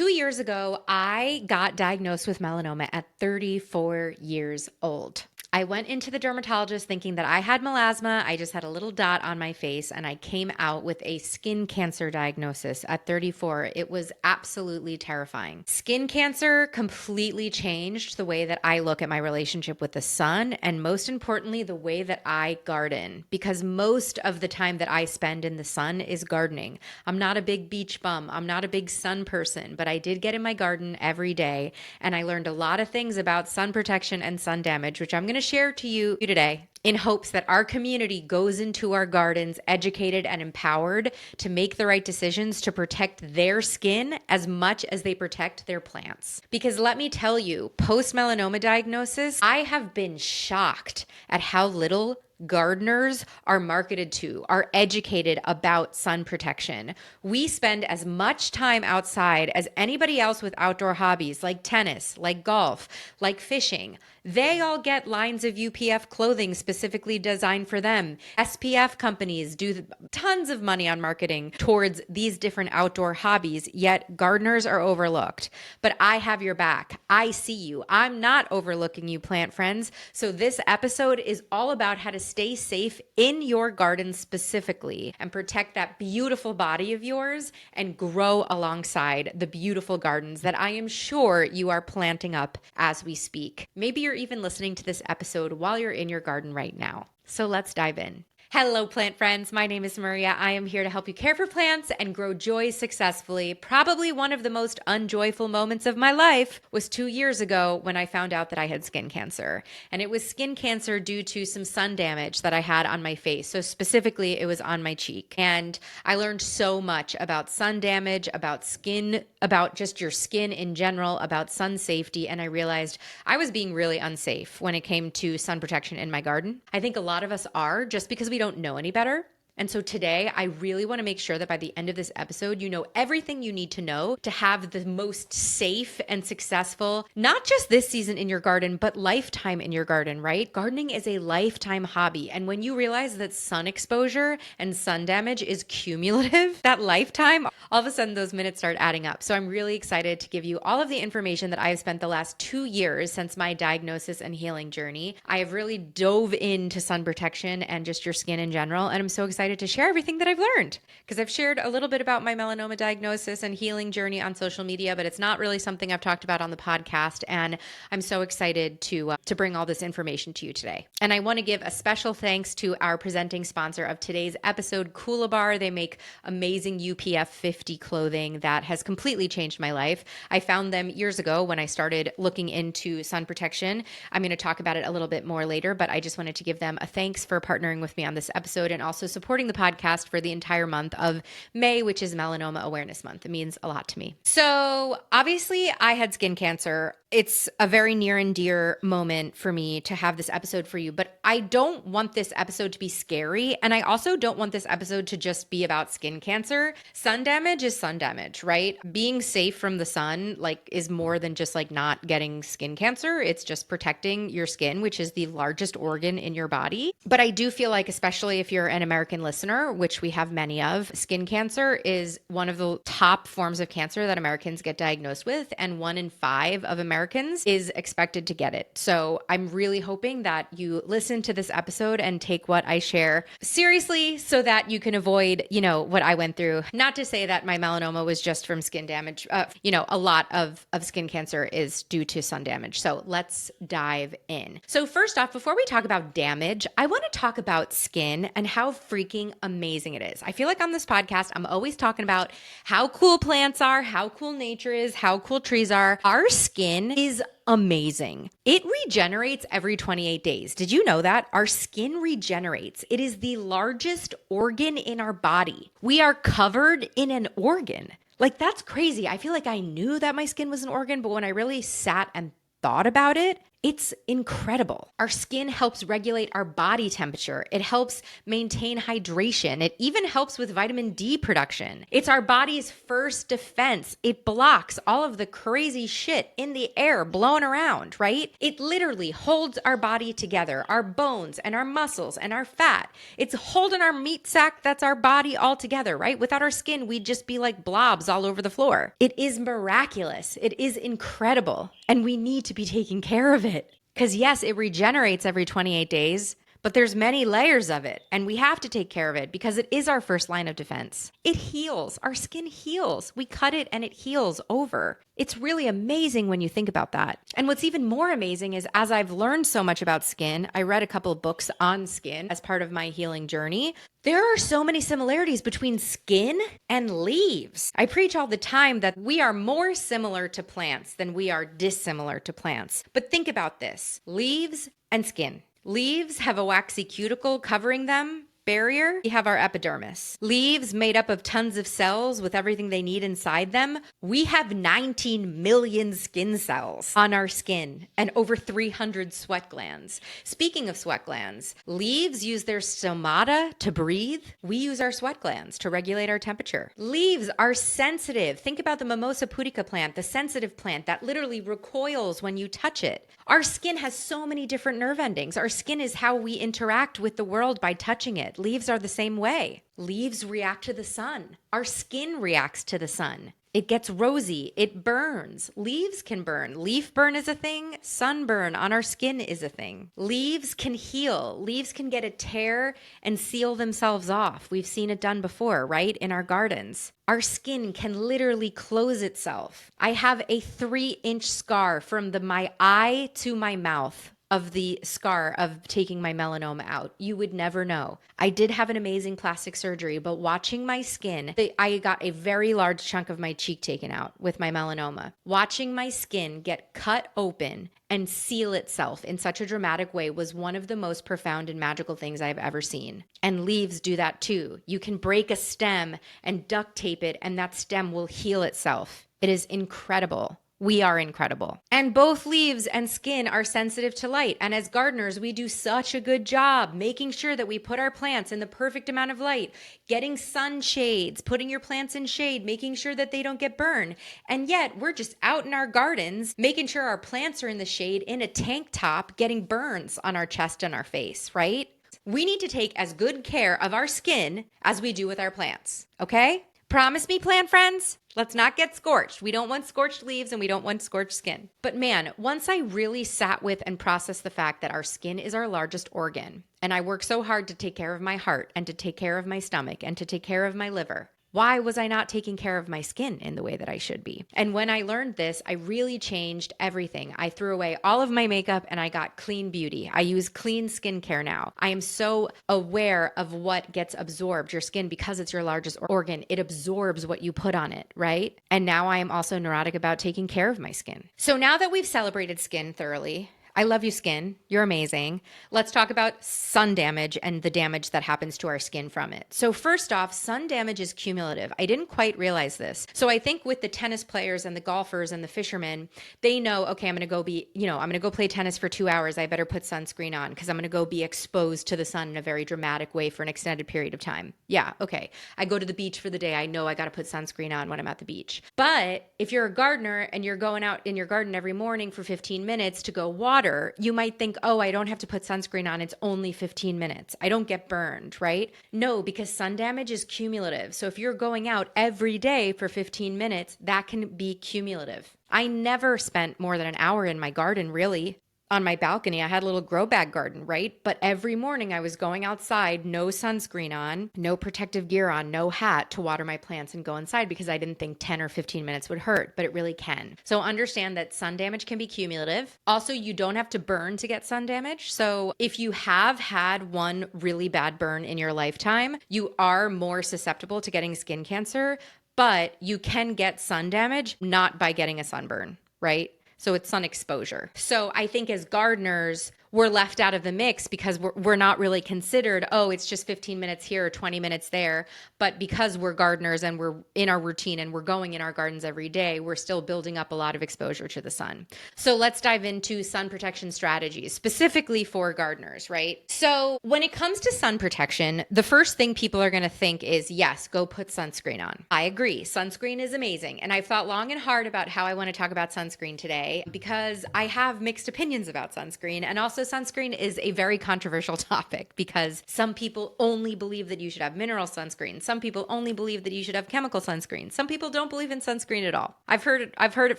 2 years ago, I got diagnosed with melanoma at 34 years old. I went into the dermatologist thinking that I had melasma. I just had a little dot on my face, and I came out with a skin cancer diagnosis at 34. It was absolutely terrifying. Skin cancer completely changed the way that I look at my relationship with the sun, and most importantly, the way that I garden, because most of the time that I spend in the sun is gardening. I'm not a big beach bum. I'm not a big sun person, but I did get in my garden every day, and I learned a lot of things about sun protection and sun damage, which I'm going to share to you today in hopes that our community goes into our gardens educated and empowered to make the right decisions to protect their skin as much as they protect their plants. Because let me tell you, post-melanoma diagnosis, I have been shocked at how little gardeners are marketed to, are educated about sun protection. We spend as much time outside as anybody else with outdoor hobbies like tennis, like golf, like fishing. They all get lines of UPF clothing specifically designed for them. SPF companies do tons of money on marketing towards these different outdoor hobbies, yet gardeners are overlooked. But I have your back. I see you. I'm not overlooking you, plant friends. So this episode is all about how to stay safe in your garden specifically and protect that beautiful body of yours and grow alongside the beautiful gardens that I am sure you are planting up as we speak. Maybe you're even listening to this episode while you're in your garden right now. So let's dive in. Hello, plant friends. My name is Maria. I am here to help you care for plants and grow joy successfully. Probably one of the most unjoyful moments of my life was 2 years ago when I found out that I had skin cancer. And it was skin cancer due to some sun damage that I had on my face. So specifically, it was on my cheek. And I learned so much about sun damage, about skin, about just your skin in general, about sun safety. And I realized I was being really unsafe when it came to sun protection in my garden. I think a lot of us are, just because we don't know any better. And so today, I really want to make sure that by the end of this episode, you know everything you need to know to have the most safe and successful, not just this season in your garden, but lifetime in your garden, right? Gardening is a lifetime hobby. And when you realize that sun exposure and sun damage is cumulative, that lifetime, all of a sudden those minutes start adding up. So I'm really excited to give you all of the information that I've spent the last 2 years since my diagnosis and healing journey. I have really dove into sun protection and just your skin in general. And I'm so excited to share everything that I've learned, because I've shared a little bit about my melanoma diagnosis and healing journey on social media, but it's not really something I've talked about on the podcast. And I'm so excited to bring all this information to you today. And I want to give a special thanks to our presenting sponsor of today's episode, Coolabar. They make amazing UPF 50 clothing that has completely changed my life. I found them years ago when I started looking into sun protection. I'm going to talk about it a little bit more later, but I just wanted to give them a thanks for partnering with me on this episode and also supporting the podcast for the entire month of May, which is Melanoma Awareness Month. It means a lot to me. So obviously I had skin cancer. It's a very near and dear moment for me to have this episode for you, but I don't want this episode to be scary. And I also don't want this episode to just be about skin cancer. Sun damage is sun damage, right? Being safe from the sun, is more than just not getting skin cancer. It's just protecting your skin, which is the largest organ in your body. But I do feel like, especially if you're an American listener, which we have many of, skin cancer is one of the top forms of cancer that Americans get diagnosed with, and 1 in 5 of Americans is expected to get it. So I'm really hoping that you listen to this episode and take what I share seriously so that you can avoid, what I went through. Not to say that my melanoma was just from skin damage. A lot of skin cancer is due to sun damage. So let's dive in. So first off, before we talk about damage, I want to talk about skin and how freaking amazing it is. I feel like on this podcast, I'm always talking about how cool plants are, how cool nature is, how cool trees are. Our skin is amazing. It regenerates every 28 days. Did you know that? Our skin regenerates. It is the largest organ in our body. We are covered in an organ. That's crazy. I feel like I knew that my skin was an organ, but when I really sat and thought about it, It's incredible. Our skin helps regulate our body temperature. It helps maintain hydration. It even helps with vitamin D production. It's our body's first defense. It blocks all of the crazy shit in the air blowing around, right? It literally holds our body together, our bones and our muscles and our fat. It's holding our meat sack that's our body all together, right? Without our skin, we'd just be like blobs all over the floor. It is miraculous. It is incredible. And we need to be taking care of it. Because yes, it regenerates every 28 days, but there's many layers of it, and we have to take care of it because it is our first line of defense. It heals. Our skin heals. We cut it and it heals over. It's really amazing when you think about that. And what's even more amazing is as I've learned so much about skin, I read a couple of books on skin as part of my healing journey. There are so many similarities between skin and leaves. I preach all the time that we are more similar to plants than we are dissimilar to plants. But think about this, leaves and skin. Leaves have a waxy cuticle covering them. Barrier, we have our epidermis. Leaves made up of tons of cells with everything they need inside them. We have 19 million skin cells on our skin and over 300 sweat glands. Speaking of sweat glands, leaves use their stomata to breathe. We use our sweat glands to regulate our temperature. Leaves are sensitive. Think about the mimosa pudica plant, the sensitive plant that literally recoils when you touch it. Our skin has so many different nerve endings. Our skin is how we interact with the world by touching it. Leaves are the same way. Leaves react to the sun. Our skin reacts to the sun. It gets rosy. It burns. Leaves can burn. Leaf burn is a thing. Sunburn on our skin is a thing. Leaves can heal. Leaves can get a tear and seal themselves off. We've seen it done before, right? In our gardens. Our skin can literally close itself. I have a 3-inch scar from my eye to my mouth of the scar of taking my melanoma out. You would never know. I did have an amazing plastic surgery, but watching my skin, I got a very large chunk of my cheek taken out with my melanoma. Watching my skin get cut open and seal itself in such a dramatic way was one of the most profound and magical things I've ever seen. And leaves do that too. You can break a stem and duct tape it, and that stem will heal itself. It is incredible. We are incredible. And both leaves and skin are sensitive to light. And as gardeners, we do such a good job making sure that we put our plants in the perfect amount of light, getting sunshades, putting your plants in shade, making sure that they don't get burned. And yet we're just out in our gardens, making sure our plants are in the shade in a tank top, getting burns on our chest and our face, right? We need to take as good care of our skin as we do with our plants, okay? Promise me, plant friends, let's not get scorched. We don't want scorched leaves and we don't want scorched skin. But man, once I really sat with and processed the fact that our skin is our largest organ, and I work so hard to take care of my heart and to take care of my stomach and to take care of my liver, why was I not taking care of my skin in the way that I should be? And when I learned this, I really changed everything. I threw away all of my makeup and I got clean beauty. I use clean skincare now. I am so aware of what gets absorbed. Your skin, because it's your largest organ, it absorbs what you put on it, right? And now I am also neurotic about taking care of my skin. So now that we've celebrated skin thoroughly, I love you, skin. You're amazing. Let's talk about sun damage and the damage that happens to our skin from it. So first off, sun damage is cumulative. I didn't quite realize this. So I think with the tennis players and the golfers and the fishermen, they know, okay, I'm going to go play tennis for 2 hours. I better put sunscreen on because I'm going to go be exposed to the sun in a very dramatic way for an extended period of time. Yeah, okay. I go to the beach for the day. I know I got to put sunscreen on when I'm at the beach. But if you're a gardener and you're going out in your garden every morning for 15 minutes to go water, you might think, oh, I don't have to put sunscreen on. It's only 15 minutes. I don't get burned, right? No, because sun damage is cumulative. So if you're going out every day for 15 minutes, that can be cumulative. I never spent more than an hour in my garden, really. On my balcony, I had a little grow bag garden, right? But every morning I was going outside, no sunscreen on, no protective gear on, no hat to water my plants and go inside because I didn't think 10 or 15 minutes would hurt, but it really can. So understand that sun damage can be cumulative. Also, you don't have to burn to get sun damage. So if you have had one really bad burn in your lifetime, you are more susceptible to getting skin cancer, but you can get sun damage not by getting a sunburn, right? So it's sun exposure. So I think as gardeners, we're left out of the mix because we're not really considered, oh, it's just 15 minutes here or 20 minutes there. But because we're gardeners and we're in our routine and we're going in our gardens every day, we're still building up a lot of exposure to the sun. So let's dive into sun protection strategies, specifically for gardeners, right? So when it comes to sun protection, the first thing people are going to think is, yes, go put sunscreen on. I agree. Sunscreen is amazing. And I've thought long and hard about how I want to talk about sunscreen today because I have mixed opinions about sunscreen. And also sunscreen is a very controversial topic because some people only believe that you should have mineral sunscreen. Some people only believe that you should have chemical sunscreen. Some people don't believe in sunscreen at all. I've heard it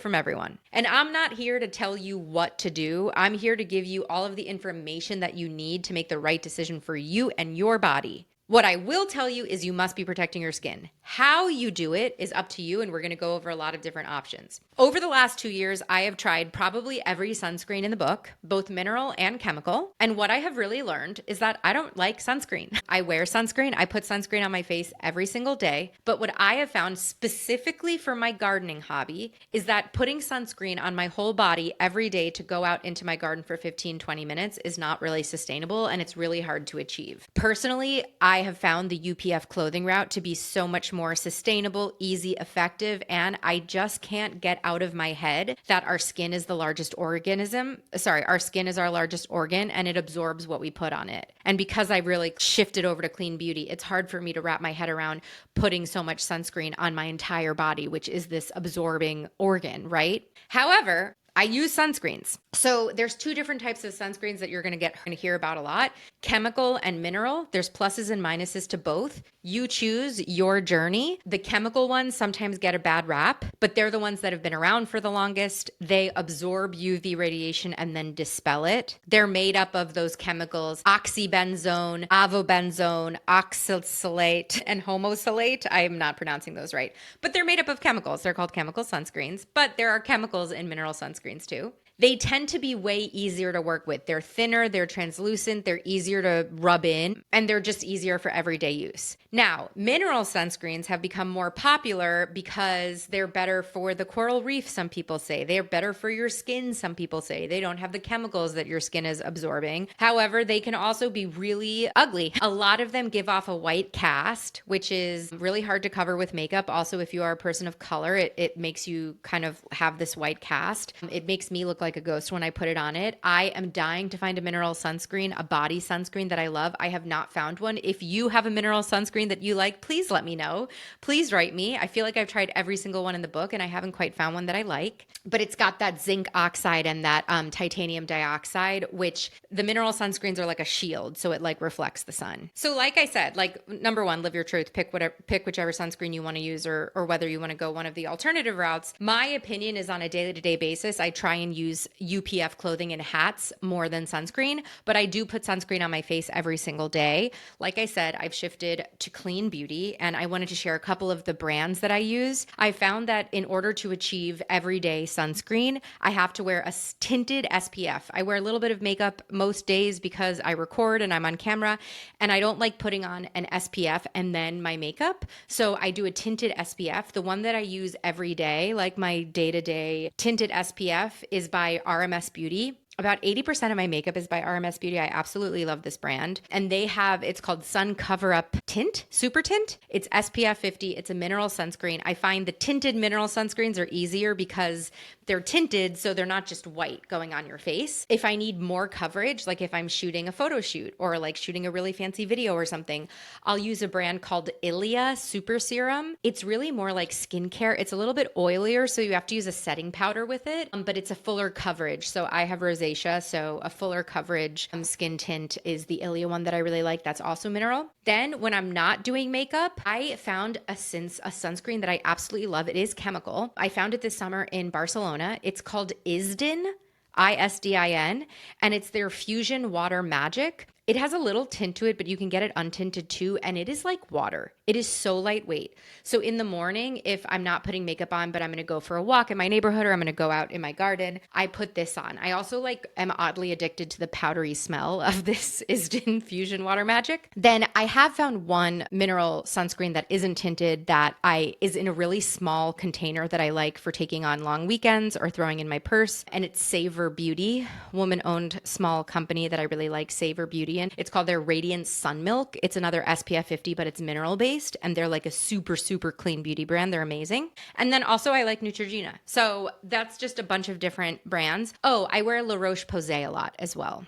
from everyone. And I'm not here to tell you what to do. I'm here to give you all of the information that you need to make the right decision for you and your body. What I will tell you is you must be protecting your skin. How you do it is up to you, and we're going to go over a lot of different options. Over the last 2 years, I have tried probably every sunscreen in the book, both mineral and chemical. And what I have really learned is that I don't like sunscreen. I wear sunscreen. I put sunscreen on my face every single day. But what I have found specifically for my gardening hobby is that putting sunscreen on my whole body every day to go out into my garden for 15, 20 minutes is not really sustainable, and it's really hard to achieve. Personally, I have found the UPF clothing route to be so much more sustainable, easy, effective, and I just can't get out of my head that our skin is the largest organism. Sorry, our skin is our largest organ and it absorbs what we put on it. And because I really shifted over to clean beauty, it's hard for me to wrap my head around putting so much sunscreen on my entire body, which is this absorbing organ, right? However, I use sunscreens. So there's two different types of sunscreens that you're going to hear about a lot. Chemical and mineral. There's pluses and minuses to both. You choose your journey. The chemical ones sometimes get a bad rap, but they're the ones that have been around for the longest. They absorb UV radiation and then dispel it. They're made up of those chemicals, oxybenzone, avobenzone, oxalate, and homosalate. I'm not pronouncing those right, but they're made up of chemicals. They're called chemical sunscreens, but there are chemicals in mineral sunscreens too. They tend to be way easier to work with. They're thinner, they're translucent, they're easier to rub in, and they're just easier for everyday use. Now, mineral sunscreens have become more popular because they're better for the coral reef, some people say. They're better for your skin, some people say. They don't have the chemicals that your skin is absorbing. However, they can also be really ugly. A lot of them give off a white cast, which is really hard to cover with makeup. Also, if you are a person of color, it makes you kind of have this white cast. It makes me look like a ghost when I put it on it. I am dying to find a mineral sunscreen, a body sunscreen that I love. I have not found one. If you have a mineral sunscreen that you like, please let me know. Please write me. I feel like I've tried every single one in the book and I haven't quite found one that I like, but it's got that zinc oxide and that titanium dioxide, which the mineral sunscreens are like a shield. So it like reflects the sun. So like I said, like number one, live your truth, pick whichever sunscreen you want to use or whether you want to go one of the alternative routes. My opinion is on a day-to-day basis, I try and use UPF clothing and hats more than sunscreen, but I do put sunscreen on my face every single day. Like I said, I've shifted to clean beauty and I wanted to share a couple of the brands that I use. I found that in order to achieve everyday sunscreen, I have to wear a tinted SPF. I wear a little bit of makeup most days because I record and I'm on camera and I don't like putting on an SPF and then my makeup. So I do a tinted SPF. The one that I use every day, like my day-to-day tinted SPF is by RMS Beauty. About 80% of my makeup is by RMS Beauty. I absolutely love this brand. And it's called Sun Cover Up Tint, Super Tint. It's SPF 50. It's a mineral sunscreen. I find the tinted mineral sunscreens are easier because they're tinted, so they're not just white going on your face. If I need more coverage, like if I'm shooting a photo shoot or like shooting a really fancy video or something, I'll use a brand called Ilia Super Serum. It's really more like skincare. It's a little bit oilier, so you have to use a setting powder with it, but it's a fuller coverage. So I have rosacea, so a fuller coverage skin tint is the Ilia one that I really like. That's also mineral. Then when I'm not doing makeup, I found a sunscreen that I absolutely love. It is chemical. I found it this summer in Barcelona. It's called Isdin, Isdin, and it's their Fusion Water Magic. It has a little tint to it, but you can get it untinted too, and it is like water. It is so lightweight. So in the morning, if I'm not putting makeup on, but I'm going to go for a walk in my neighborhood or I'm going to go out in my garden, I put this on. I also am oddly addicted to the powdery smell of this Isden Fusion Water Magic. Then I have found one mineral sunscreen that isn't tinted that is in a really small container that I like for taking on long weekends or throwing in my purse. And it's Savor Beauty, woman-owned small company that I really like, Savor Beauty. And it's called their Radiant Sun Milk. It's another SPF 50, but it's mineral-based. And they're like a super, super clean beauty brand. They're amazing. And then also I like Neutrogena. So that's just a bunch of different brands. Oh, I wear La Roche-Posay a lot as well.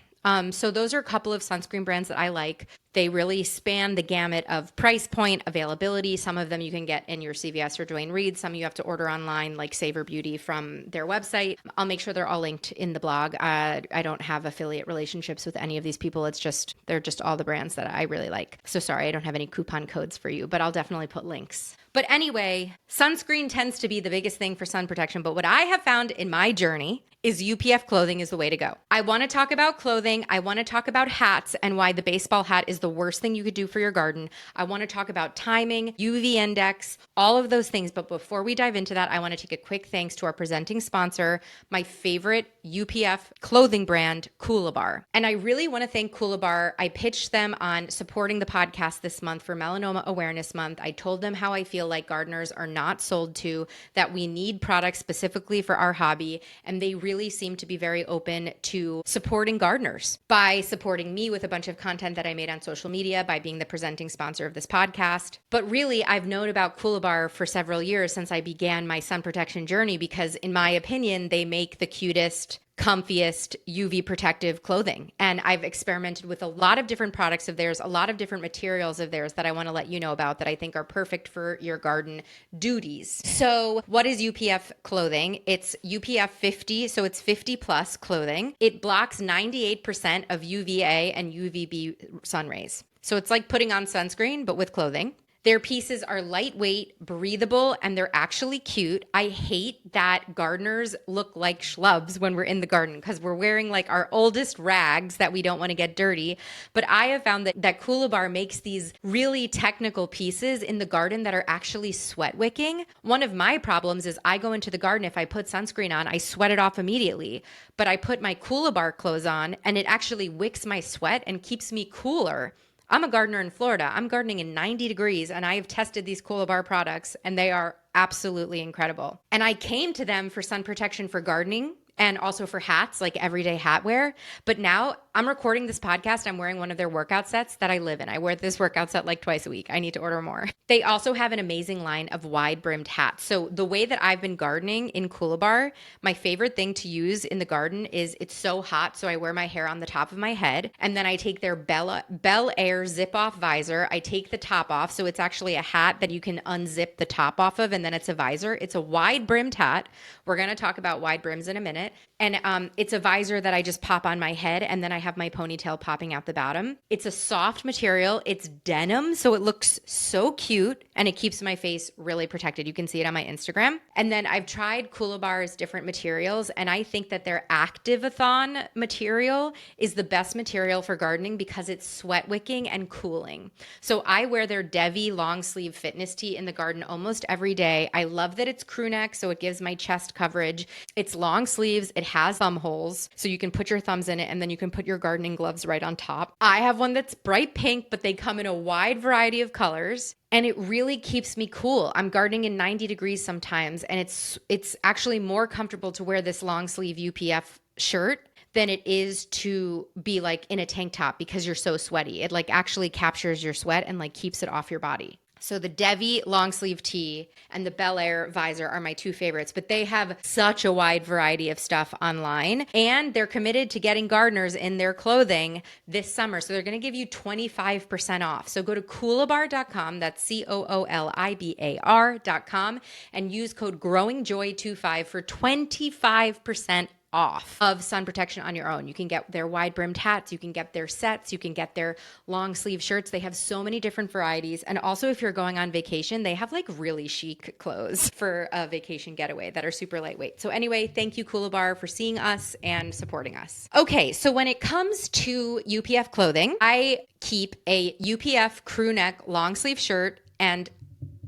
So those are a couple of sunscreen brands that I like. They really span the gamut of price point, availability. Some of them you can get in your CVS or Duane Reade. Some you have to order online, like Savor Beauty from their website. I'll make sure they're all linked in the blog. I don't have affiliate relationships with any of these people. They're just all the brands that I really like. So sorry, I don't have any coupon codes for you, but I'll definitely put links. But anyway, sunscreen tends to be the biggest thing for sun protection. But what I have found in my journey is UPF clothing is the way to go. I want to talk about clothing. I want to talk about hats and why the baseball hat is the worst thing you could do for your garden. I want to talk about timing, UV index, all of those things. But before we dive into that, I want to take a quick thanks to our presenting sponsor, my favorite UPF clothing brand, Coolabar. And I really want to thank Coolabar. I pitched them on supporting the podcast this month for Melanoma Awareness Month. I told them how I feel like gardeners are not sold to, that we need products specifically for our hobby. And they really seem to be very open to supporting gardeners by supporting me with a bunch of content that I made on social media, by being the presenting sponsor of this podcast. But really, I've known about Coolabar for several years since I began my sun protection journey because, in my opinion, they make the cutest, comfiest UV protective clothing. And I've experimented with a lot of different products of theirs, a lot of different materials of theirs that I want to let you know about that I think are perfect for your garden duties. So what is UPF clothing? It's UPF 50, so it's 50 plus clothing. It blocks 98% of UVA and UVB sun rays. So it's like putting on sunscreen, but with clothing. Their pieces are lightweight, breathable, and they're actually cute. I hate that gardeners look like schlubs when we're in the garden because we're wearing like our oldest rags that we don't want to get dirty. But I have found that Coolabar makes these really technical pieces in the garden that are actually sweat wicking. One of my problems is I go into the garden, if I put sunscreen on, I sweat it off immediately. But I put my Coolabar clothes on and it actually wicks my sweat and keeps me cooler. I'm a gardener in Florida. I'm gardening in 90 degrees and I have tested these Coolabar products and they are absolutely incredible. And I came to them for sun protection for gardening and also for hats, like everyday hat wear. But now I'm recording this podcast. I'm wearing one of their workout sets that I live in. I wear this workout set like twice a week. I need to order more. They also have an amazing line of wide-brimmed hats. So the way that I've been gardening in Coolabar, my favorite thing to use in the garden is it's so hot. So I wear my hair on the top of my head. And then I take their Bel Air zip-off visor. I take the top off. So it's actually a hat that you can unzip the top off of. And then it's a visor. It's a wide-brimmed hat. We're going to talk about wide brims in a minute. And it's a visor that I just pop on my head and then I have my ponytail popping out the bottom. It's a soft material. It's denim, so it looks so cute and it keeps my face really protected. You can see it on my Instagram. And then I've tried Coolabar's different materials and I think that their Activathon material is the best material for gardening because it's sweat wicking and cooling. So I wear their Devi long sleeve fitness tee in the garden almost every day. I love that it's crew neck, so it gives my chest coverage. It's long sleeves. It has thumb holes, so you can put your thumbs in it and then you can put your gardening gloves right on top. I have one that's bright pink, but they come in a wide variety of colors. And it really keeps me cool. I'm gardening in 90 degrees sometimes, and it's actually more comfortable to wear this long sleeve UPF shirt than it is to be like in a tank top because you're so sweaty. It like actually captures your sweat and like keeps it off your body. So the Devi long sleeve tee and the Bel Air visor are my two favorites, but they have such a wide variety of stuff online and they're committed to getting gardeners in their clothing this summer. So they're going to give you 25% off. So go to coolabar.com, that's COOLIBAR.com, and use code GROWINGJOY25 for 25% off of sun protection on your own. You can get their wide brimmed hats, you can get their sets, you can get their long sleeve shirts. They have so many different varieties. And also if you're going on vacation, they have like really chic clothes for a vacation getaway that are super lightweight. So anyway, thank you Coolabar for seeing us and supporting us. Okay, so when it comes to UPF clothing, I keep a UPF crew neck long sleeve shirt and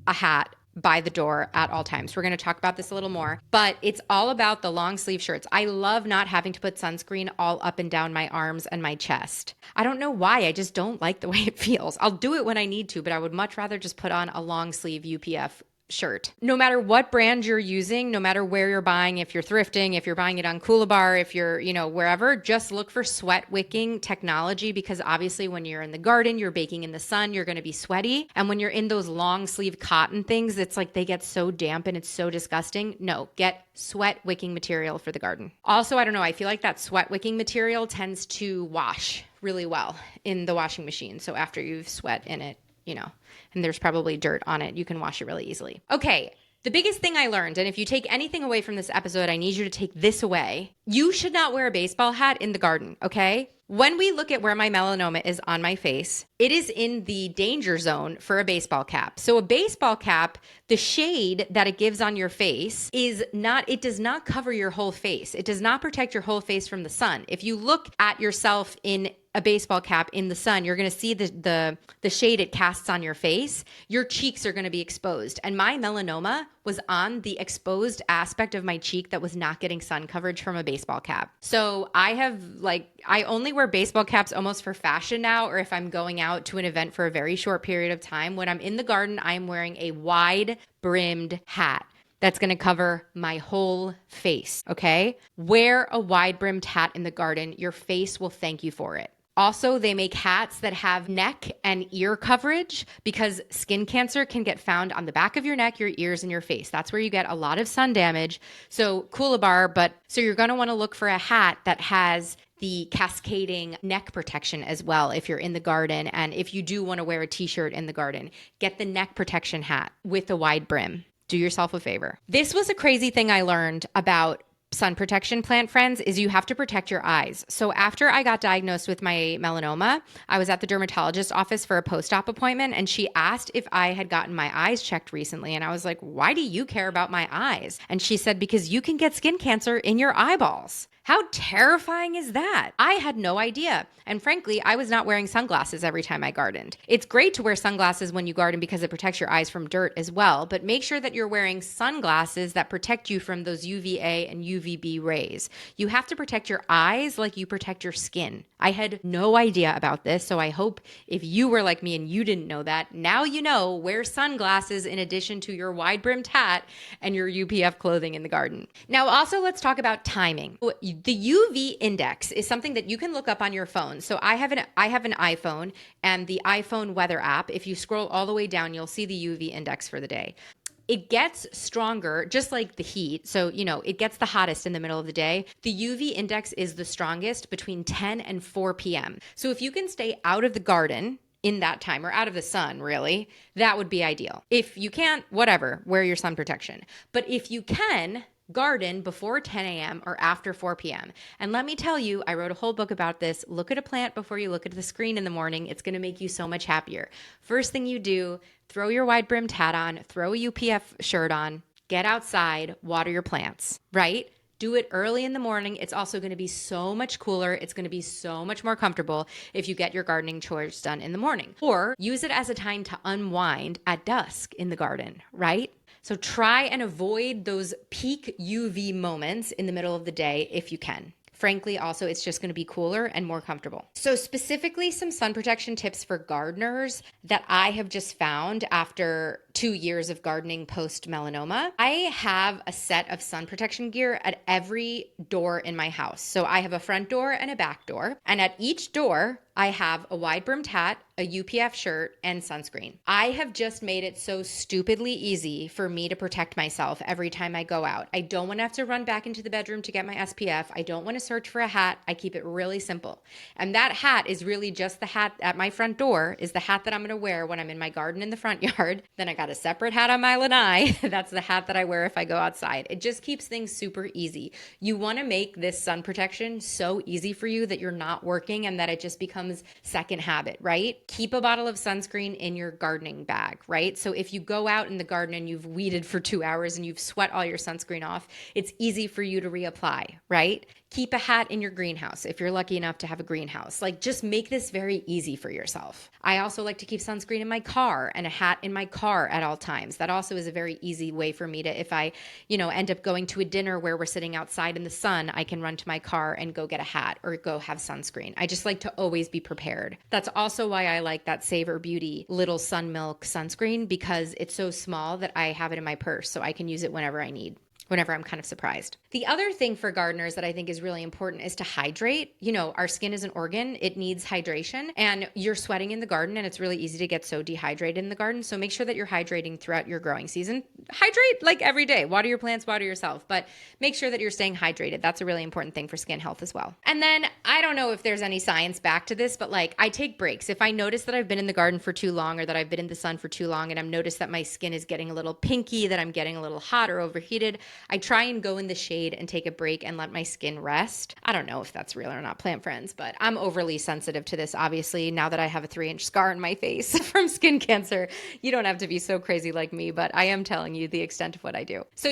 a hat by the door at all times. We're going to talk about this a little more, but it's all about the long sleeve shirts. I love not having to put sunscreen all up and down my arms and my chest. I don't know why. I just don't like the way it feels. I'll do it when I need to, but I would much rather just put on a long sleeve UPF shirt. No matter what brand you're using, no matter where you're buying, if you're thrifting, if you're buying it on Coolabar, if you're, wherever, just look for sweat wicking technology, because obviously when you're in the garden, you're baking in the sun, you're going to be sweaty. And when you're in those long sleeve cotton things, it's like they get so damp and it's so disgusting. No, get sweat wicking material for the garden. Also, I don't know, I feel like that sweat wicking material tends to wash really well in the washing machine. So after you've sweat in it, and there's probably dirt on it, you can wash it really easily. Okay, the biggest thing I learned, and if you take anything away from this episode, I need you to take this away. You should not wear a baseball hat in the garden, okay? When we look at where my melanoma is on my face, it is in the danger zone for a baseball cap. So a baseball cap, the shade that it gives on your face it does not cover your whole face. It does not protect your whole face from the sun. If you look at yourself in a baseball cap in the sun, you're going to see the shade it casts on your face. Your cheeks are going to be exposed. And my melanoma was on the exposed aspect of my cheek that was not getting sun coverage from a baseball cap. So I only wear baseball caps almost for fashion now, or if I'm going out to an event for a very short period of time. When I'm in the garden, I'm wearing a wide-brimmed hat that's going to cover my whole face, okay? Wear a wide-brimmed hat in the garden. Your face will thank you for it. Also, they make hats that have neck and ear coverage, because skin cancer can get found on the back of your neck, your ears, and your face. That's where you get a lot of sun damage. So Coolabar, so you're going to want to look for a hat that has the cascading neck protection as well if you're in the garden. And if you do want to wear a t-shirt in the garden, get the neck protection hat with a wide brim. Do yourself a favor. This was a crazy thing I learned about sun protection, plant friends, is you have to protect your eyes. So after I got diagnosed with my melanoma, I was at the dermatologist office for a post-op appointment, and she asked if I had gotten my eyes checked recently. And I was like, why do you care about my eyes? And she said, because you can get skin cancer in your eyeballs. How terrifying is that? I had no idea. And frankly, I was not wearing sunglasses every time I gardened. It's great to wear sunglasses when you garden because it protects your eyes from dirt as well, but make sure that you're wearing sunglasses that protect you from those UVA and UVB rays. You have to protect your eyes like you protect your skin. I had no idea about this, so I hope if you were like me and you didn't know that, now you know. Wear sunglasses in addition to your wide-brimmed hat and your UPF clothing in the garden. Now, also, let's talk about timing. The UV index is something that you can look up on your phone. So I have an iPhone, and the iPhone weather app, if you scroll all the way down, you'll see the UV index for the day. It gets stronger, just like the heat. So, it gets the hottest in the middle of the day. The UV index is the strongest between 10 and 4 p.m. So if you can stay out of the garden in that time, or out of the sun, really, that would be ideal. If you can't, whatever, wear your sun protection. But if you can, garden before 10 a.m. or after 4 p.m. And let me tell you, I wrote a whole book about this. Look at a plant before you look at the screen in the morning. It's going to make you so much happier. First thing you do, throw your wide-brimmed hat on, throw a UPF shirt on, get outside, water your plants, right? Do it early in the morning. It's also going to be so much cooler. It's going to be so much more comfortable if you get your gardening chores done in the morning. Or use it as a time to unwind at dusk in the garden, right? So try and avoid those peak UV moments in the middle of the day if you can. Frankly, also, it's just going to be cooler and more comfortable. So specifically, some sun protection tips for gardeners that I have just found after 2 years of gardening post-melanoma. I have a set of sun protection gear at every door in my house. So I have a front door and a back door. And at each door, I have a wide-brimmed hat, a UPF shirt, and sunscreen. I have just made it so stupidly easy for me to protect myself every time I go out. I don't want to have to run back into the bedroom to get my SPF. I don't want to search for a hat. I keep it really simple. And that hat is really just the hat at my front door, is the hat that I'm going to wear when I'm in my garden in the front yard. Then I got a separate hat on my lanai. That's the hat that I wear if I go outside. It just keeps things super easy. You want to make this sun protection so easy for you that you're not working and that it just becomes becomes second habit, right? Keep a bottle of sunscreen in your gardening bag, right? So if you go out in the garden and you've weeded for 2 hours and you've sweat all your sunscreen off, it's easy for you to reapply, right? Keep a hat in your greenhouse if you're lucky enough to have a greenhouse. Like, just make this very easy for yourself. I also like to keep sunscreen in my car and a hat in my car at all times. That also is a very easy way for me to, if I, end up going to a dinner where we're sitting outside in the sun, I can run to my car and go get a hat or go have sunscreen. I just like to always be prepared. That's also why I like that Savor Beauty little Sun Milk sunscreen, because it's so small that I have it in my purse so I can use it whenever I need. Whenever I'm kind of surprised. The other thing for gardeners that I think is really important is to hydrate. Our skin is an organ. It needs hydration, and you're sweating in the garden, and it's really easy to get so dehydrated in the garden. So make sure that you're hydrating throughout your growing season. Hydrate like every day. Water your plants, water yourself, but make sure that you're staying hydrated. That's a really important thing for skin health as well. And then I don't know if there's any science back to this, but I take breaks. If I notice that I've been in the garden for too long, or that I've been in the sun for too long, and I'm noticed that my skin is getting a little pinky, that I'm getting a little hot or overheated, I try and go in the shade and take a break and let my skin rest. I don't know if that's real or not, plant friends, but I'm overly sensitive to this, obviously, now that I have a 3-inch scar on my face from skin cancer. You don't have to be so crazy like me, but I am telling you the extent of what I do. So,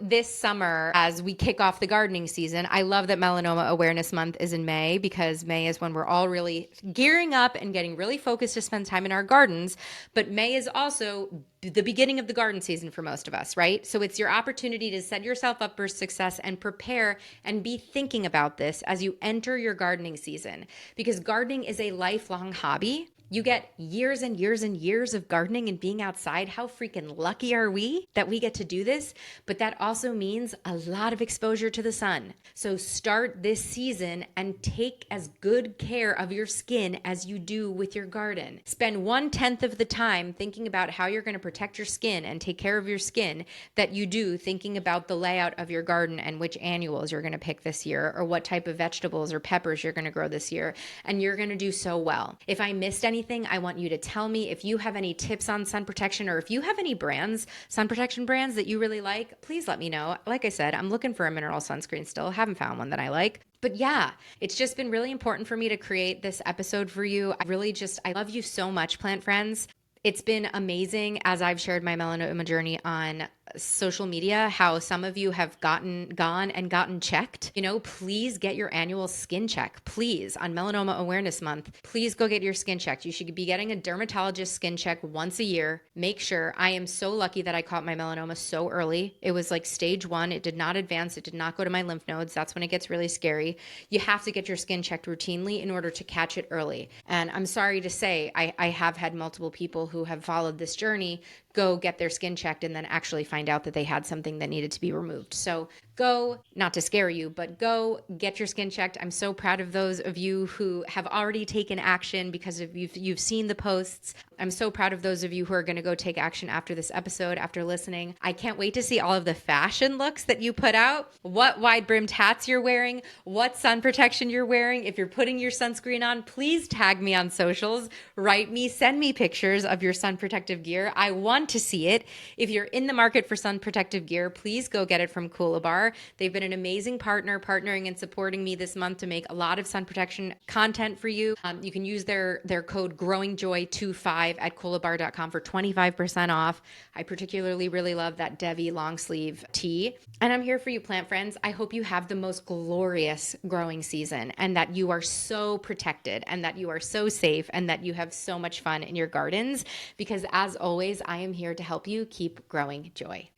this summer, as we kick off the gardening season, I love that Melanoma Awareness Month is in May, because May is when we're all really gearing up and getting really focused to spend time in our gardens. But May is also the beginning of the garden season for most of us, right? So it's your opportunity to set yourself up for success and prepare and be thinking about this as you enter your gardening season, because gardening is a lifelong hobby. You get years and years and years of gardening and being outside. How freaking lucky are we that we get to do this? But that also means a lot of exposure to the sun. So start this season and take as good care of your skin as you do with your garden. Spend 1/10 of the time thinking about how you're going to protect your skin and take care of your skin that you do thinking about the layout of your garden and which annuals you're going to pick this year, or what type of vegetables or peppers you're going to grow this year. And you're going to do so well. If I missed anything, I want you to tell me. If you have any tips on sun protection, or if you have any brands, sun protection brands that you really like, please let me know. Like I said, I'm looking for a mineral sunscreen still. Haven't found one that I like. But yeah, it's just been really important for me to create this episode for you. I love you so much, plant friends. It's been amazing as I've shared my melanoma journey on social media, how some of you have gotten checked. Please get your annual skin check. Please, on Melanoma Awareness Month, please go get your skin checked. You should be getting a dermatologist skin check once a year. Make sure. I am so lucky that I caught my melanoma so early. It was like stage 1. It did not advance. It did not go to my lymph nodes. That's when it gets really scary. You have to get your skin checked routinely in order to catch it early. And I'm sorry to say, I have had multiple people who have followed this journey go get their skin checked and then actually find out that they had something that needed to be removed. So go, not to scare you, but go get your skin checked. I'm so proud of those of you who have already taken action because of you've seen the posts. I'm so proud of those of you who are going to go take action after this episode, after listening. I can't wait to see all of the fashion looks that you put out, what wide-brimmed hats you're wearing, what sun protection you're wearing. If you're putting your sunscreen on, please tag me on socials, write me, send me pictures of your sun protective gear. I want to see it. If you're in the market for sun protective gear, please go get it from Coolabar. They've been an amazing partner, partnering and supporting me this month to make a lot of sun protection content for you. You can use their code GrowingJoy25 at coolabar.com for 25% off. I particularly really love that Devi long sleeve tee. And I'm here for you, plant friends. I hope you have the most glorious growing season, and that you are so protected, and that you are so safe, and that you have so much fun in your gardens, because as always, I am here to help you keep growing joy.